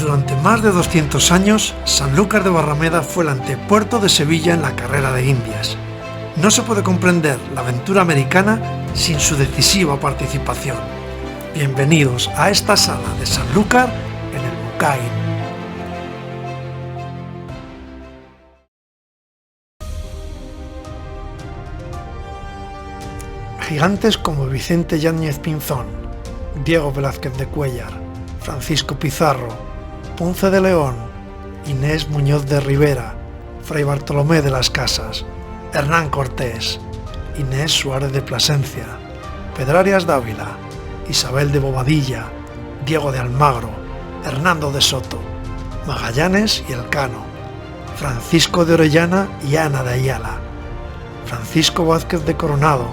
Durante más de 200 años, Sanlúcar de Barrameda fue el antepuerto de Sevilla en la carrera de Indias. No se puede comprender la aventura americana sin su decisiva participación. Bienvenidos a esta sala de Sanlúcar en el Bucain. Gigantes como Vicente Yáñez Pinzón, Diego Velázquez de Cuéllar, Francisco Pizarro, Ponce de León, Inés Muñoz de Rivera, Fray Bartolomé de las Casas, Hernán Cortés, Inés Suárez de Plasencia, Pedrarias Dávila, Isabel de Bobadilla, Diego de Almagro, Hernando de Soto, Magallanes y Elcano, Francisco de Orellana y Ana de Ayala, Francisco Vázquez de Coronado,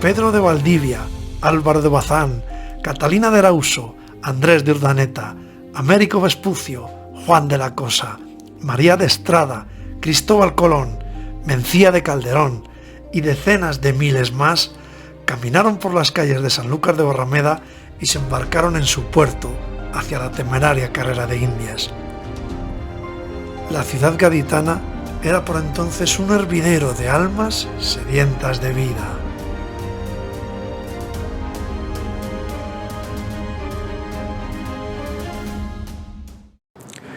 Pedro de Valdivia, Álvaro de Bazán, Catalina de Arauso, Andrés de Urdaneta, Américo Vespucio, Juan de la Cosa, María de Estrada, Cristóbal Colón, Mencía de Calderón y decenas de miles más caminaron por las calles de Sanlúcar de Barrameda y se embarcaron en su puerto hacia la temeraria carrera de Indias. La ciudad gaditana era por entonces un hervidero de almas sedientas de vida.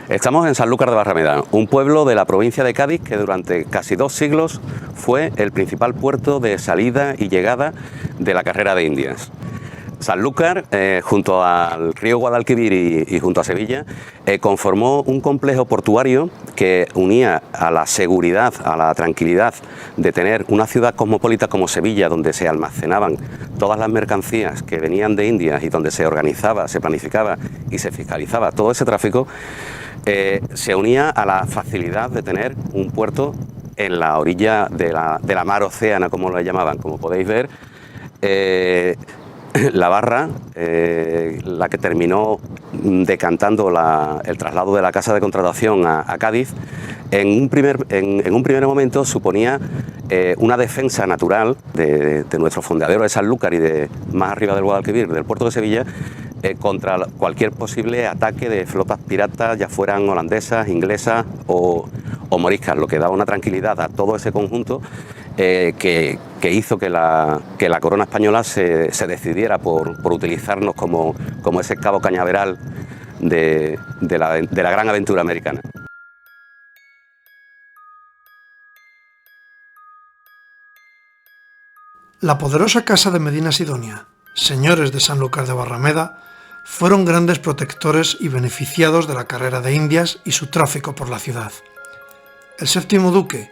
Estamos en Sanlúcar de Barrameda, un pueblo de la provincia de Cádiz que durante casi 2 siglos fue el principal puerto de salida y llegada de la carrera de Indias. Sanlúcar, junto al río Guadalquivir y junto a Sevilla, conformó un complejo portuario que unía a la seguridad, a la tranquilidad de tener una ciudad cosmopolita como Sevilla, donde se almacenaban todas las mercancías que venían de Indias y donde se organizaba, se planificaba y se fiscalizaba todo ese tráfico. Se unía a la facilidad de tener un puerto en la orilla de la mar Océana, como lo llamaban. Como podéis ver, la barra, la que terminó decantando el traslado de la casa de contratación a Cádiz, en un primer momento suponía una defensa natural de nuestro fondeadero de Sanlúcar y de más arriba del Guadalquivir, del puerto de Sevilla, contra cualquier posible ataque de flotas piratas, ya fueran holandesas, inglesas o moriscas, lo que daba una tranquilidad a todo ese conjunto que hizo que la corona española se decidiera por utilizarnos como ese cabo cañaveral de la gran aventura americana. La poderosa casa de Medina Sidonia, señores de Sanlúcar de Barrameda, fueron grandes protectores y beneficiados de la carrera de Indias y su tráfico por la ciudad. El séptimo duque,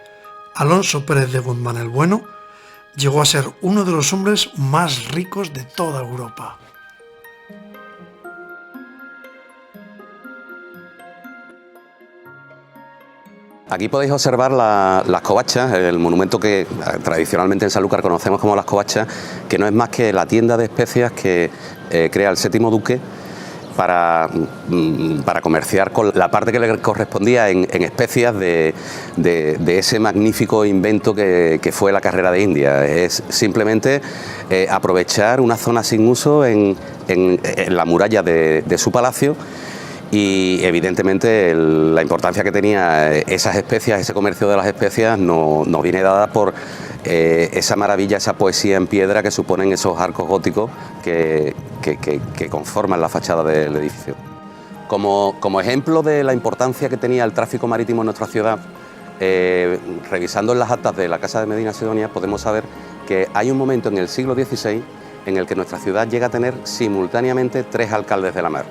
Alonso Pérez de Guzmán el Bueno, llegó a ser uno de los hombres más ricos de toda Europa. Aquí podéis observar las covachas, el monumento que tradicionalmente en Sanlúcar conocemos como las covachas, que no es más que la tienda de especias que crea el séptimo duque para comerciar con la parte que le correspondía en especias de ese magnífico invento que fue la carrera de Indias. Es simplemente aprovechar una zona sin uso en la muralla de su palacio. Y evidentemente la importancia que tenía esas especias, ese comercio de las especias, nos viene dada por esa maravilla, esa poesía en piedra que suponen esos arcos góticos que conforman la fachada del edificio. Como ejemplo de la importancia que tenía el tráfico marítimo en nuestra ciudad, revisando en las actas de la Casa de Medina Sidonia, podemos saber que hay un momento en el siglo XVI en el que nuestra ciudad llega a tener simultáneamente 3 alcaldes de la mar.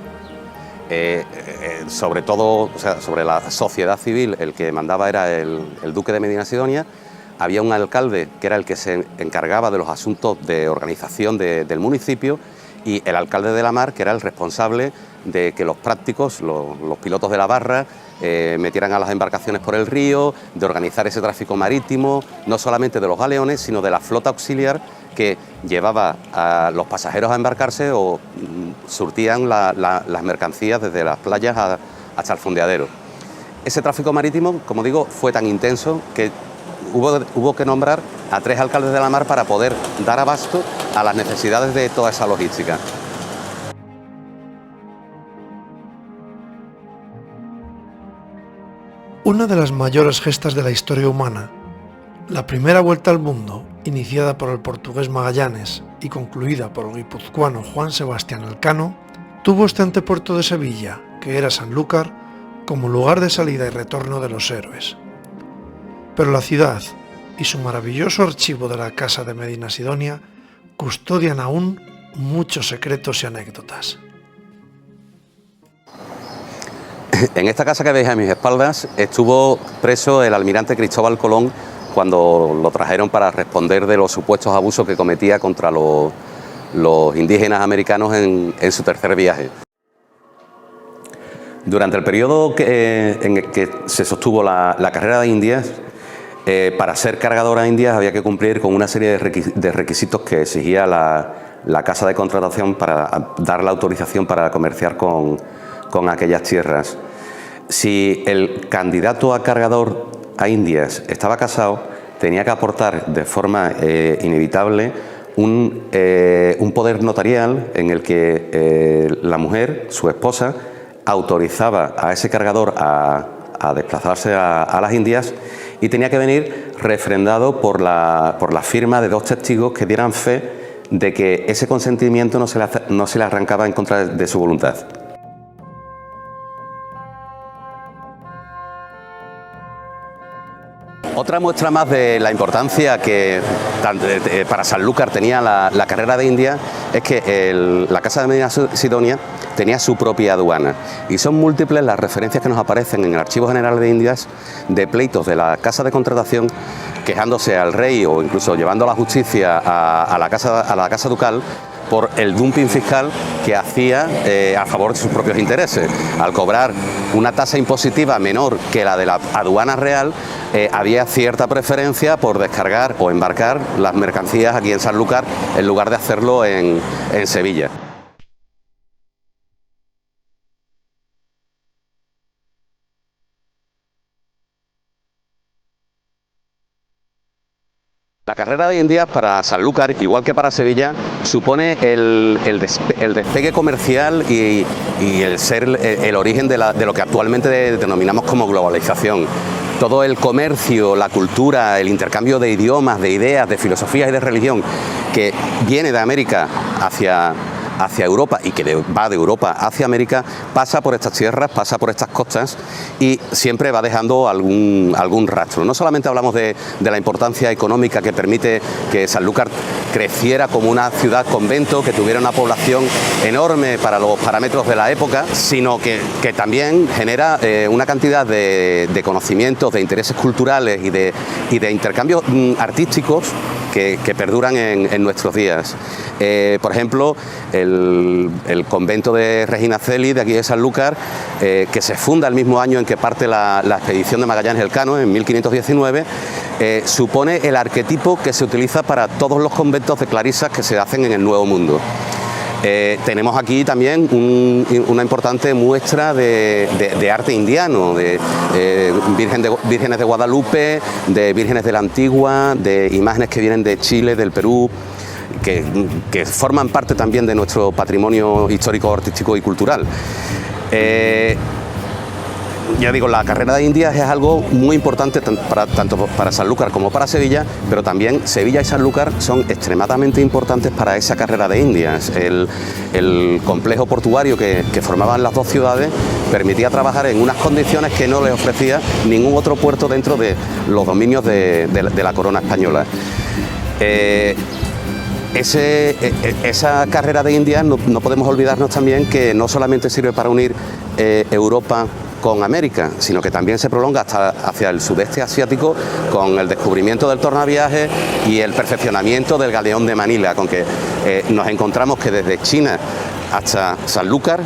Sobre todo, o sea, sobre la sociedad civil, el que mandaba era el duque de Medina Sidonia. Había un alcalde que era el que se encargaba de los asuntos de organización del municipio, y el alcalde de la mar, que era el responsable de que los prácticos, los pilotos de la barra, metieran a las embarcaciones por el río, de organizar ese tráfico marítimo, no solamente de los galeones, sino de la flota auxiliar que llevaba a los pasajeros a embarcarse o surtían las mercancías desde las playas hasta el fondeadero. Ese tráfico marítimo, como digo, fue tan intenso que hubo que nombrar a 3 alcaldes de la mar para poder dar abasto a las necesidades de toda esa logística. una de las mayores gestas de la historia humana, la primera vuelta al mundo, iniciada por el portugués Magallanes y concluida por el guipuzcoano Juan Sebastián Elcano, tuvo este antepuerto de Sevilla, que era Sanlúcar, como lugar de salida y retorno de los héroes. Pero la ciudad y su maravilloso archivo de la Casa de Medina Sidonia custodian aún muchos secretos y anécdotas. En esta casa que veis a mis espaldas estuvo preso el almirante Cristóbal Colón cuando lo trajeron para responder de los supuestos abusos que cometía contra los indígenas americanos en su tercer viaje. Durante el periodo en el que se sostuvo la carrera de Indias, para ser cargador a Indias había que cumplir con una serie de requisitos que exigía la casa de contratación para dar la autorización para comerciar con aquellas tierras. Si el candidato a cargador a Indias estaba casado, tenía que aportar de forma inevitable un poder notarial en el que la mujer, su esposa, autorizaba a ese cargador a desplazarse a las Indias y tenía que venir refrendado por la firma de 2 testigos que dieran fe de que ese consentimiento no se le arrancaba en contra de su voluntad. Otra muestra más de la importancia que para Sanlúcar tenía la carrera de Indias es que la Casa de Medina Sidonia tenía su propia aduana y son múltiples las referencias que nos aparecen en el Archivo General de Indias de pleitos de la Casa de Contratación quejándose al rey o incluso llevando la justicia a la Casa Ducal por el dumping fiscal que hacía a favor de sus propios intereses. Al cobrar una tasa impositiva menor que la de la aduana real, había cierta preferencia por descargar o embarcar las mercancías aquí en Sanlúcar en lugar de hacerlo en Sevilla. La carrera de Indias para Sanlúcar, igual que para Sevilla, supone el despegue comercial y el origen de lo que actualmente denominamos como globalización. Todo el comercio, la cultura, el intercambio de idiomas, de ideas, de filosofías y de religión que viene de América hacia Europa y que va de Europa hacia América, pasa por estas tierras, pasa por estas costas y siempre va dejando algún rastro. No solamente hablamos de la importancia económica que permite que Sanlúcar creciera como una ciudad convento, que tuviera una población enorme para los parámetros de la época, sino que también genera una cantidad de conocimientos, de intereses culturales y de intercambios artísticos que perduran en nuestros días. Por ejemplo, el convento de Regina Coeli de aquí de Sanlúcar, que se funda el mismo año en que parte la expedición de Magallanes Elcano, en 1519, supone el arquetipo que se utiliza para todos los conventos de clarisas que se hacen en el Nuevo Mundo. Tenemos aquí también una importante muestra de arte indiano, de vírgenes de Guadalupe, de vírgenes de la Antigua, de imágenes que vienen de Chile, del Perú, que forman parte también de nuestro patrimonio histórico, artístico y cultural. Ya digo, la carrera de Indias es algo muy importante tanto para Sanlúcar como para Sevilla, pero también Sevilla y Sanlúcar son extremadamente importantes para esa carrera de Indias. El complejo portuario que formaban las dos ciudades permitía trabajar en unas condiciones que no les ofrecía ningún otro puerto dentro de los dominios de la corona española. Esa carrera de Indias no podemos olvidarnos también que no solamente sirve para unir Europa con América, sino que también se prolonga hacia el sudeste asiático con el descubrimiento del tornaviaje y el perfeccionamiento del galeón de Manila, con que nos encontramos que desde China hasta Sanlúcar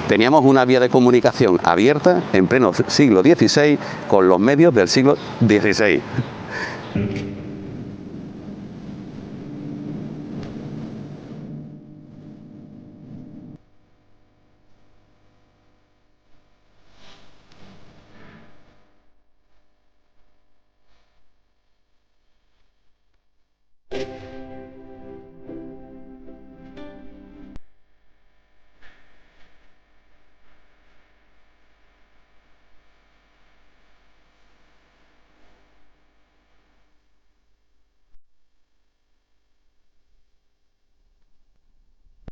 teníamos una vía de comunicación abierta en pleno siglo XVI con los medios del siglo XVI.